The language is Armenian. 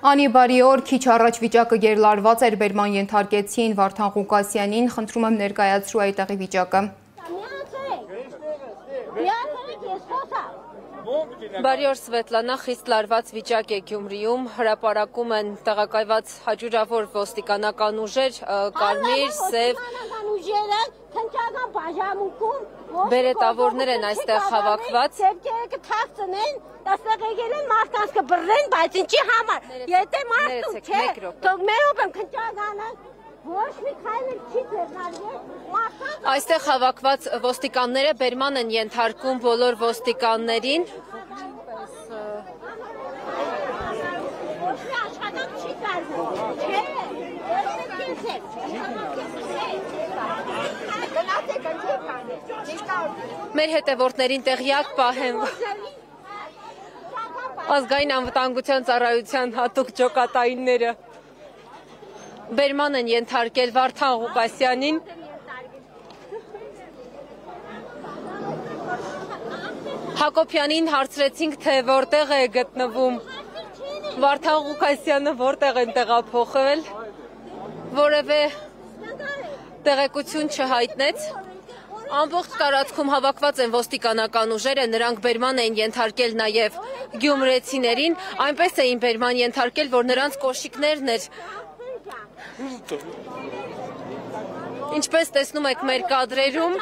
Անի բարի օր, քիչ առաջ վիճակը գերլարված էր, բերման ենթարկեցին Վարդան Ղուկասյանին, խնդրում եմ ներկայացրու այդտեղի վիճակը։ Բարի օր Սվետլանա, խիստ լարված վիճակ է Գյումրիում, հրապարակում են տեղակայված հաջուրավոր ոստիկանական ուժեր, կարմիր, սև, բերետավորներ են այստեղ հավաքված։ Դասեղ եկել են մարդկանց կբռնեն, բայց ինչի համար, եթե մարդում չէ, թող մերոբ եմ քնճագանը, ոչ մի քայլել չի ձեռնարկել։ Այստեղ հավաքված ոստիկանները բերման են ենթարկում բոլոր ոստիկաններին։ Ոչ մի աշխատանք չի կարվում, Մեր հետևորդներին տեղյակ պահեն Ազգային անվտանգության ծառայության հատուկ ջոկատայինները բերման են ենթարկել Վարդան Ղուկասյանին։ Հակոբյանին հարցրեցինք, թե որտեղ է գտնվում Վարդան Ղուկասյանը, որտեղ են տեղափոխվել, որևէ տեղեկություն չհայտնեց։ Ամբողջ տարածքում հավաքված են ոստիկանական ուժերը, նրանք բերման էին ենթարկել նաև գյումրեցիներին, այնպես էին բերման ենթարկել, որ նրանց կոշիկներն էր։ Ինչպես տեսնում եք մեր կադրերում,